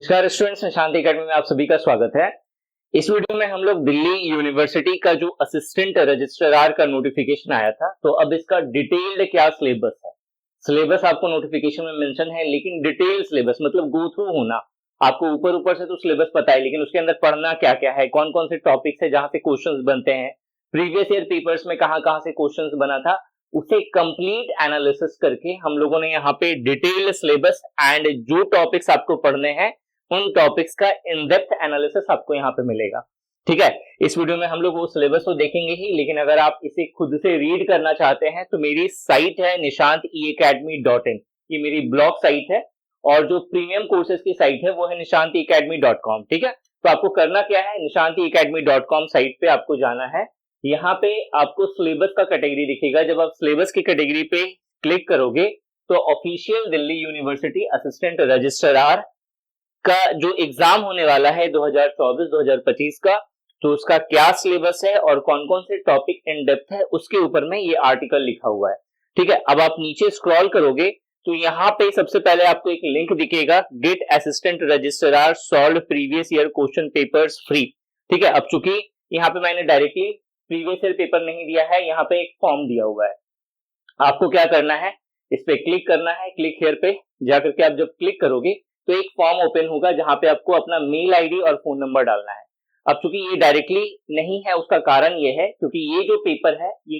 नमस्कार स्टूडेंट्स, शांति एकेडमी में आप सभी का स्वागत है। इस वीडियो में हम लोग दिल्ली यूनिवर्सिटी का जो असिस्टेंट रजिस्ट्रार का नोटिफिकेशन आया था, तो अब इसका डिटेल्ड क्या सिलेबस है। सिलेबस आपको नोटिफिकेशन में मेंशन है, लेकिन डिटेल सिलेबस मतलब गो थ्रू होना, आपको ऊपर ऊपर से तो सिलेबस पता है, लेकिन उसके अंदर पढ़ना क्या क्या है, कौन कौन से टॉपिक्स है जहां से क्वेश्चंस बनते हैं, प्रीवियस ईयर पेपर्स में कहां कहां से क्वेश्चंस बना था, उसे कंप्लीट एनालिसिस करके हम लोगों ने यहाँ पे डिटेल्ड सिलेबस एंड जो टॉपिक्स आपको पढ़ने हैं उन टॉपिक्स का इन डेप्थ एनालिसिस आपको यहाँ पे मिलेगा। ठीक है, इस वीडियो में हम लोग वो सिलेबस तो देखेंगे ही, लेकिन अगर आप इसे खुद से रीड करना चाहते हैं तो मेरी साइट है nishanteacademy.in, ये मेरी ब्लॉग साइट है, और जो प्रीमियम कोर्सेज की साइट है वो है nishanteacademy.com। ठीक है, तो आपको करना क्या है, nishanteacademy.com साइट पे आपको जाना है। यहाँ पे आपको सिलेबस का कैटेगरी दिखेगा। जब आप सिलेबस की कैटेगरी पे क्लिक करोगे तो official Delhi university assistant registrar का जो एग्जाम होने वाला है 2024-2025 का, तो उसका क्या सिलेबस है और कौन कौन से टॉपिक इन डेप्थ है उसके ऊपर में ये आर्टिकल लिखा हुआ है। ठीक है, अब आप नीचे स्क्रॉल करोगे तो यहाँ पे सबसे पहले आपको एक लिंक दिखेगा, get assistant registrar solve previous year question papers free. ठीक है, अब चूंकि यहाँ पे मैंने डायरेक्टली प्रीवियस ईयर पेपर नहीं दिया है, यहाँ पे एक फॉर्म दिया हुआ है। आपको क्या करना है, इस पे क्लिक करना है, क्लिक हियर पे जाकर के आप जब क्लिक करोगे तो एक फॉर्म ओपन होगा जहां पे आपको अपना मेल आईडी और फोन नंबर डालना है। अब चूंकि ये डायरेक्टली नहीं है, उसका कारण ये है क्योंकि ये जो पेपर है ये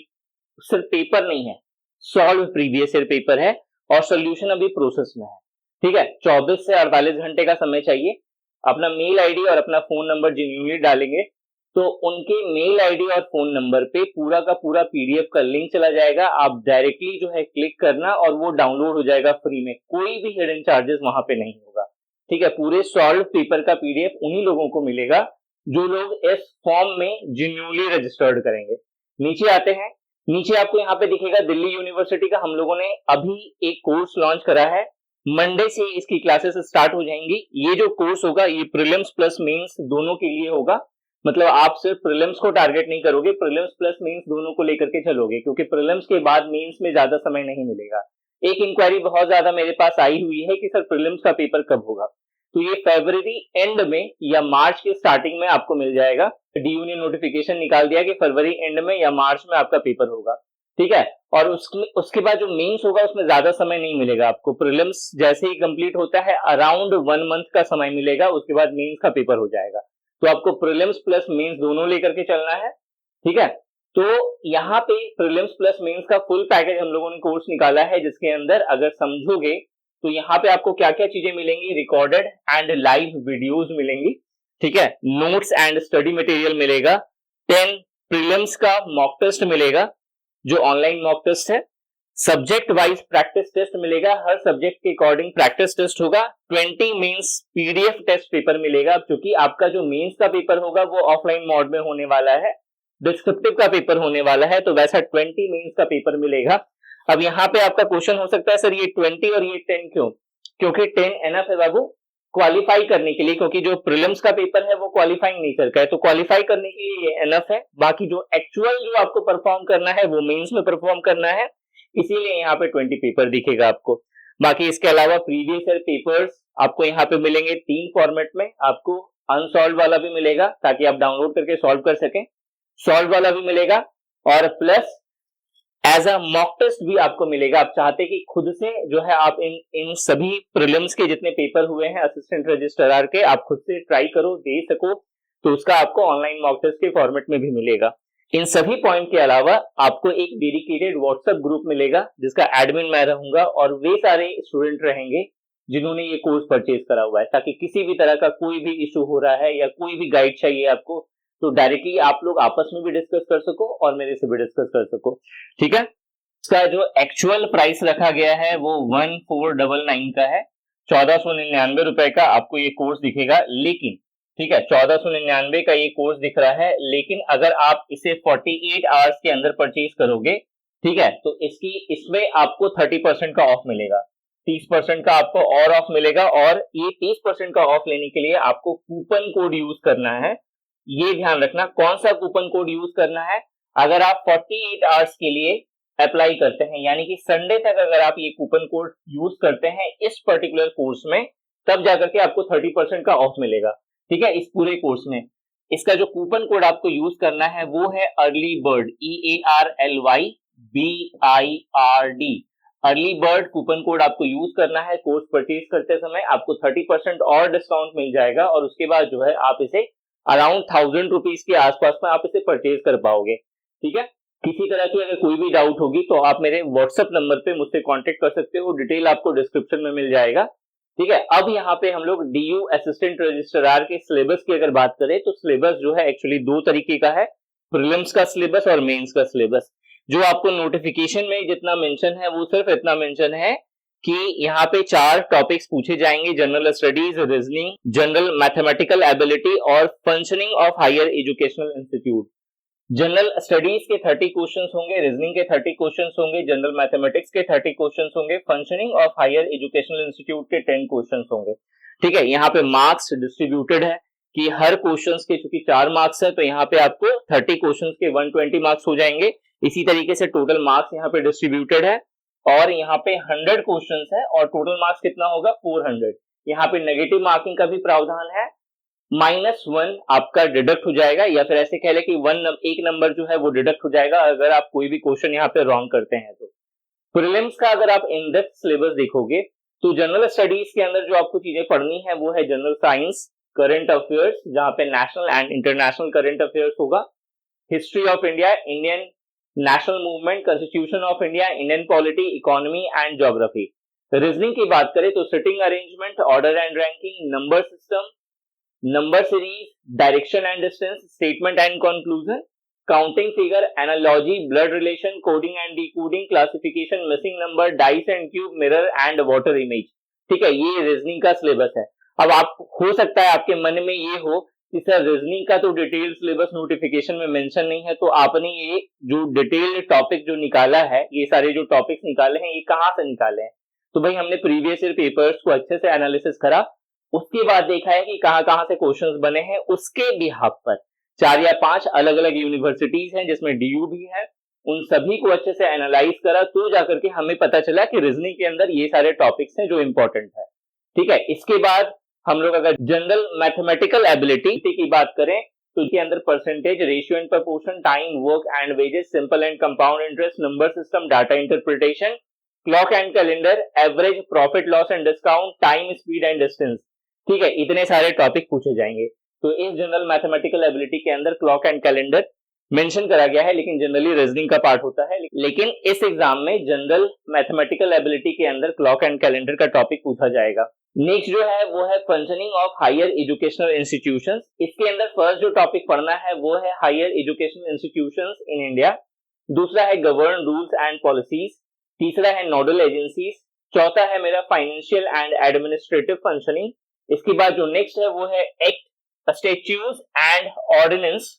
सिर्फ पेपर नहीं है, सॉल्व प्रीवियस ईयर पेपर है और सोल्यूशन अभी प्रोसेस में है। ठीक है, 24 से 48 घंटे का समय चाहिए। अपना मेल आईडी और अपना फोन नंबर जेन्युइनली डालेंगे तो उनके मेल आईडी और फोन नंबर पे पूरा का पूरा पीडीएफ का लिंक चला जाएगा। आप डायरेक्टली जो है क्लिक करना और वो डाउनलोड हो जाएगा फ्री में, कोई भी हिडन चार्जेस वहां पे नहीं होगा। ठीक है, पूरे सॉल्व पेपर का पीडीएफ उन्हीं लोगों को मिलेगा जो लोग इस फॉर्म में जेन्युइनली रजिस्टर्ड करेंगे। नीचे आते हैं, नीचे आपको यहाँ पे दिखेगा दिल्ली यूनिवर्सिटी का हम लोगों ने अभी एक कोर्स लॉन्च करा है। मंडे से इसकी क्लासेस स्टार्ट हो जाएंगी। ये जो कोर्स होगा ये प्रीलिम्स प्लस मेंस दोनों के लिए होगा। मतलब आप सिर्फ प्रीलिम्स को टारगेट नहीं करोगे, प्रीलिम्स प्लस मेंस दोनों को लेकर के चलोगे, क्योंकि प्रीलिम्स के बाद मेंस में ज्यादा समय नहीं मिलेगा। एक इंक्वायरी बहुत ज्यादा मेरे पास आई हुई है कि सर प्रीलिम्स का पेपर कब होगा, तो ये फरवरी एंड में या मार्च के स्टार्टिंग में आपको मिल जाएगा। डीयू ने नोटिफिकेशन निकाल दिया कि फरवरी एंड में या मार्च में आपका पेपर होगा। ठीक है, और उसके बाद जो मेंस होगा उसमें ज्यादा समय नहीं मिलेगा आपको। प्रीलिम्स जैसे ही कंप्लीट होता है अराउंड 1 मंथ का समय मिलेगा, उसके बाद मेंस का पेपर हो जाएगा। तो आपको प्रीलिम्स प्लस मेंस दोनों लेकर के चलना है। ठीक है, तो यहाँ पे प्रीलिम्स प्लस मेंस का फुल पैकेज हम लोगों ने कोर्स निकाला है, जिसके अंदर अगर समझोगे तो यहाँ पे आपको क्या क्या चीजें मिलेंगी, रिकॉर्डेड एंड लाइव वीडियोस मिलेंगी। ठीक है, नोट्स एंड स्टडी मटेरियल मिलेगा, 10 प्रीलिम्स का मॉक टेस्ट मिलेगा जो ऑनलाइन मॉक टेस्ट है, सब्जेक्ट वाइज प्रैक्टिस टेस्ट मिलेगा, हर सब्जेक्ट के अकॉर्डिंग प्रैक्टिस टेस्ट होगा, 20 मेंस पीडीएफ टेस्ट पेपर मिलेगा। क्योंकि आपका जो मेंस का पेपर होगा वो ऑफलाइन मोड में होने वाला है, डिस्क्रिप्टिव का पेपर होने वाला है, तो वैसा 20 मेंस का पेपर मिलेगा। अब यहाँ पे आपका क्वेश्चन हो सकता है सर ये 20 और ये 10 क्यों, क्योंकि 10 एनफ है बाबू क्वालिफाई करने के लिए, क्योंकि जो प्रीलिम्स का पेपर है वो क्वालिफाइंग नेचर का है, तो क्वालिफाई करने के लिए ये एनफ है। बाकी जो एक्चुअल जो आपको परफॉर्म करना है वो मेंस में परफॉर्म करना है, इसीलिए यहाँ पे 20 पेपर दिखेगा आपको। बाकी इसके अलावा प्रीवियस ईयर पेपर्स आपको यहाँ पे मिलेंगे 3 फॉर्मेट में। आपको अनसॉल्व वाला भी मिलेगा ताकि आप डाउनलोड करके सॉल्व कर सकें, सॉल्व वाला भी मिलेगा, और plus as a mock test भी आपको मिलेगा। आप चाहते कि खुद से जो है आप इन सभी प्रीलिम्स के जितने पेपर हुए हैं असिस्टेंट रजिस्ट्रार के, आप खुद से ट्राई करो, दे सको, तो उसका आपको ऑनलाइन मॉक टेस्ट के फॉर्मेट में भी मिलेगा। इन सभी पॉइंट के अलावा आपको एक डेडिकेटेड व्हाट्सएप ग्रुप मिलेगा जिसका एडमिन मैं रहूंगा, और वे सारे स्टूडेंट रहेंगे जिन्होंने ये कोर्स परचेज करा हुआ है, ताकि किसी भी तरह का कोई भी इशू हो रहा है या कोई भी गाइड चाहिए आपको तो डायरेक्टली आप लोग आपस में भी डिस्कस कर सको और मेरे से भी डिस्कस कर सको। ठीक है, इसका जो एक्चुअल प्राइस रखा गया है वो 1499 का है, 1499 रुपए का आपको ये कोर्स दिखेगा। लेकिन ठीक है, 1499 का ये कोर्स दिख रहा है, लेकिन अगर आप इसे 48 आवर्स के अंदर परचेज करोगे, ठीक है, तो इसमें आपको 30% का ऑफ मिलेगा, 30% का आपको और ऑफ मिलेगा, और ये 30% का ऑफ लेने के लिए आपको कूपन कोड यूज करना है। ये ध्यान रखना कौन सा कूपन कोड यूज करना है। अगर आप 48 आवर्स के लिए अप्लाई करते हैं, यानी कि संडे तक अगर आप ये कूपन कोड यूज करते हैं इस पर्टिकुलर कोर्स में, तब जाकर के आपको 30% का ऑफ मिलेगा, ठीक है, इस पूरे कोर्स में। इसका जो कूपन कोड आपको यूज करना है वो है early bird, EARLYBIRD, early bird coupon code आपको यूज करना है। कोर्स परचेज करते समय आपको 30% और डिस्काउंट मिल जाएगा और उसके बाद जो है आप इसे अराउंड 1000 रुपीज के आसपास में आप इसे परचेज कर पाओगे, ठीक है। किसी तरह की अगर कोई भी डाउट होगी तो आप मेरे व्हाट्सएप नंबर पे मुझसे कांटेक्ट कर सकते हो, डिटेल आपको डिस्क्रिप्शन में मिल जाएगा, ठीक है। अब यहाँ पे हम लोग DU असिस्टेंट रजिस्ट्रार के सिलेबस की अगर बात करें तो सिलेबस जो है एक्चुअली दो तरीके का है, प्रीलिम्स का सिलेबस और मेंस का सिलेबस। जो आपको नोटिफिकेशन में जितना मेंशन है वो सिर्फ इतना मेंशन है कि यहाँ पे 4 टॉपिक्स पूछे जाएंगे, general studies, reasoning, general mathematical ability और functioning of higher educational institute. General studies के 30 क्वेश्चंस होंगे, रीजनिंग के 30 क्वेश्चंस होंगे, जनरल मैथमेटिक्स के 30 क्वेश्चंस होंगे, functioning of higher educational institute के 10 क्वेश्चंस होंगे, ठीक है। यहाँ पे मार्क्स डिस्ट्रीब्यूटेड है कि हर क्वेश्चंस के चूंकि 4 मार्क्स है तो यहाँ पे आपको 30 क्वेश्चंस के 120 मार्क्स हो जाएंगे। इसी तरीके से टोटल मार्क्स यहाँ पे डिस्ट्रीब्यूटेड है और यहाँ पे 100 क्वेश्चंस है और टोटल मार्क्स कितना होगा 400। यहाँ पे नेगेटिव मार्किंग का भी प्रावधान है, -1 आपका डिडक्ट हो जाएगा या फिर ऐसे कह ले कि एक नंबर जो है वो डिडक्ट हो जाएगा अगर आप कोई भी क्वेश्चन यहाँ पे रॉन्ग करते हैं तो। प्रीलिम्स का अगर आप इन डेप्थ सिलेबस देखोगे तो जनरल स्टडीज के अंदर जो आपको चीजें पढ़नी है वो है जनरल साइंस, करंट अफेयर्स जहां पे national and international current affairs होगा, history of India, Indian national movement, constitution of India, Indian polity, economy and geography. Reasoning की बात करें तो sitting arrangement, order and ranking, number system, number series, direction and distance, statement and conclusion, counting figure, analogy, blood relation, coding and decoding, classification, missing number, dice and cube, mirror and water image, ठीक है। ये reasoning का syllabus है। अब आप हो सकता है आपके मन में ये हो कि सर रीजनिंग का तो डिटेल सिलेबस नोटिफिकेशन में मेंशन नहीं है, तो आपने ये जो डिटेल्ड टॉपिक जो निकाला है, ये सारे जो टॉपिक्स निकाले हैं ये कहां से निकाले हैं? तो भाई हमने प्रीवियस ईयर पेपर्स को अच्छे से एनालिसिस करा, उसके बाद देखा है कि कहां कहां से क्वेश्चंस बने हैं, उसके बिहाफ पर 4 या 5 अलग अलग यूनिवर्सिटीज हैं जिसमें DU भी है, उन सभी को अच्छे से एनालाइज करा तो जाकर के हमें पता चला कि रीजनिंग के अंदर ये सारे टॉपिक्स हैं जो इंपॉर्टेंट है, ठीक है। इसके बाद हम लोग अगर जनरल मैथमेटिकल एबिलिटी की बात करें तो इसके अंदर percentage, ratio and proportion, time, work and wages, simple and compound interest, number system, data interpretation, clock and calendar, average, profit loss and discount, time, speed and distance, ठीक है। इतने सारे टॉपिक पूछे जाएंगे। तो इस जनरल मैथमेटिकल एबिलिटी के अंदर क्लॉक एंड कैलेंडर मेंशन करा गया है, लेकिन जनरली रीजनिंग का पार्ट होता है। लेकिन इस एग्जाम में जनरल मैथमेटिकल एबिलिटी के अंदर क्लॉक एंड कैलेंडर का टॉपिक पूछा जाएगा। नेक्स्ट जो है वो है functioning of higher educational institutions. इसके अंदर फर्स्ट जो टॉपिक पढ़ना है वो है higher educational institutions in India, दूसरा है गवर्न रूल्स एंड पॉलिसीज, तीसरा है नोडल एजेंसीज, चौथा है मेरा फाइनेंशियल एंड एडमिनिस्ट्रेटिव फंक्शनिंग। इसके बाद जो नेक्स्ट है वो है act, statutes and ordinance,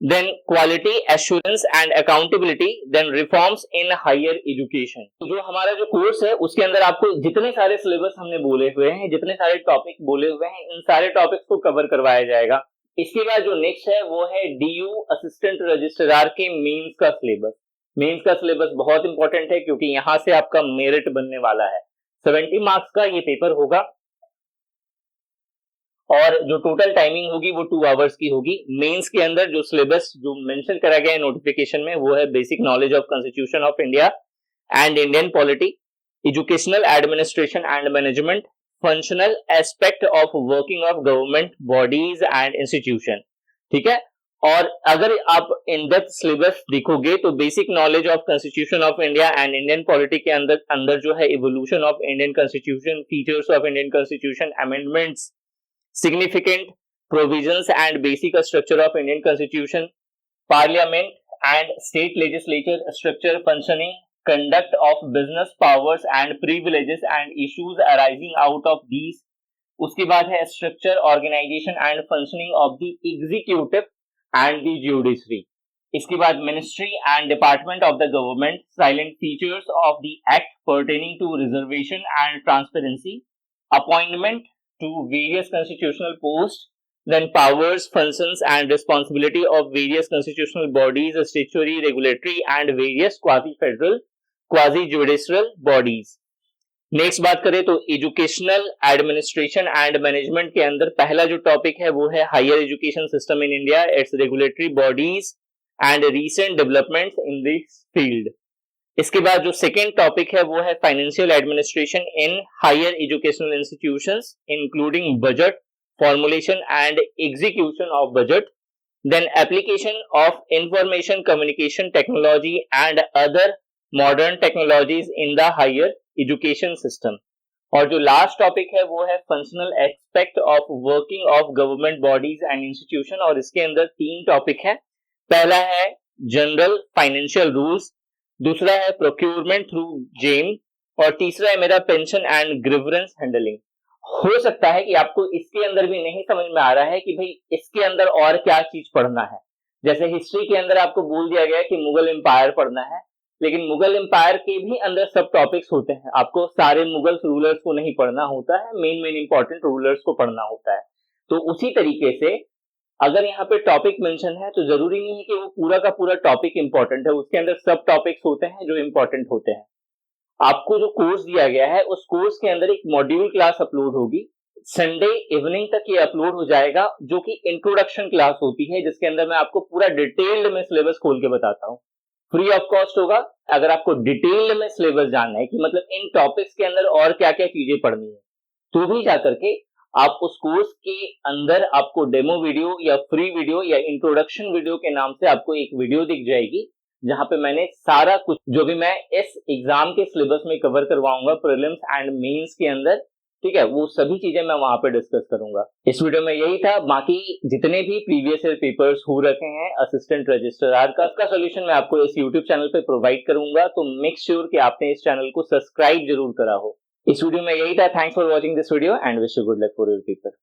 then quality assurance and accountability, then reforms in higher education. जो हमारा जो कोर्स है उसके अंदर आपको जितने सारे सिलेबस हमने बोले हुए हैं, जितने सारे टॉपिक बोले हुए हैं, इन सारे टॉपिक्स को कवर करवाया जाएगा। इसके बाद जो नेक्स्ट है वो है DU असिस्टेंट रजिस्ट्रार के मेंस का सिलेबस। मेंस का सिलेबस बहुत इंपॉर्टेंट है क्योंकि यहां से आपका मेरिट बनने वाला है। 70 मार्क्स का ये पेपर होगा और जो टोटल टाइमिंग होगी वो 2 आवर्स की होगी। मेंस के अंदर जो सिलेबस जो मेंशन करा गया है नोटिफिकेशन में वो है basic knowledge of constitution of India and Indian polity, educational administration and management, functional aspect of working of government bodies and institution, ठीक है। और अगर आप इन डेप्थ सिलेबस देखोगे तो basic knowledge of constitution of India and Indian polity के अंदर जो है evolution of Indian constitution, features of Indian constitution, amendments, significant provisions and basic structure of Indian Constitution, Parliament and state legislature structure functioning, conduct of business powers and privileges and issues arising out of these. उसके बाद है structure, organization and functioning of the executive and the judiciary. इसके बाद ministry and department of the government, silent features of the act pertaining to reservation and transparency, appointment to various constitutional posts, then powers, functions and responsibility of various constitutional bodies, statutory, regulatory and various quasi-federal, quasi-judicial bodies. Next बात करें तो educational administration and management के अंदर पहला जो topic है वो है higher education system in India, its regulatory bodies and recent developments in this field. इसके बाद जो सेकेंड टॉपिक है वो है financial administration in higher educational institutions including budget formulation and execution of budget, then application of information communication technology and other modern technologies in the higher education system। और जो last topic है वो है functional aspect of working of government bodies and institution, और इसके अंदर तीन topic है। पहला है जनरल फाइनेंशियल रूल्स, दूसरा है प्रोक्यूरमेंट थ्रू जेम, और तीसरा है मेरा पेंशन एंड ग्रीवरेंस हैंडलिंग। हो सकता है कि आपको इसके अंदर भी नहीं समझ में आ रहा है कि भाई इसके अंदर और क्या चीज पढ़ना है। जैसे हिस्ट्री के अंदर आपको बोल दिया गया कि मुगल एम्पायर पढ़ना है, लेकिन मुगल एम्पायर के भी अंदर सब टॉपिक्स होते हैं, आपको सारे मुगल रूलर्स को नहीं पढ़ना होता है, मेन इंपॉर्टेंट रूलर्स को पढ़ना होता है। तो उसी तरीके से अगर यहाँ पे टॉपिक मेंशन है तो जरूरी नहीं है कि वो पूरा का पूरा टॉपिक इंपॉर्टेंट है, उसके अंदर सब टॉपिक्स होते हैं जो इंपॉर्टेंट होते हैं। आपको जो कोर्स दिया गया है उस कोर्स के अंदर एक मॉड्यूल क्लास अपलोड होगी, संडे इवनिंग तक ये अपलोड हो जाएगा, जो कि इंट्रोडक्शन क्लास होती है, जिसके अंदर मैं आपको पूरा डिटेल्ड में सिलेबस खोल के बताता हूँ। फ्री ऑफ कॉस्ट होगा। अगर आपको डिटेल्ड में सिलेबस जानना है कि मतलब इन टॉपिक्स के अंदर और क्या क्या चीजें पढ़नी है, तो भी जाकर के आप उस कोर्स के अंदर आपको डेमो वीडियो या फ्री वीडियो या इंट्रोडक्शन वीडियो के नाम से आपको एक वीडियो दिख जाएगी, जहां पे मैंने सारा कुछ जो भी मैं इस एग्जाम के सिलेबस में कवर करवाऊंगा प्रीलिम्स एंड मेंस के अंदर, ठीक है, वो सभी चीजें मैं वहां पे डिस्कस करूंगा। इस वीडियो में यही था। बाकी जितने भी प्रीवियस ईयर पेपर्स हो रखे हैं असिस्टेंट रजिस्ट्रार का, उसका सोल्यूशन मैं आपको इस यूट्यूब चैनल पे प्रोवाइड करूंगा, तो मेक श्योर कि आपने इस चैनल को सब्सक्राइब जरूर करा हो। इस वीडियो में यही था। Thanks for watching this video and wish you good luck for your paper.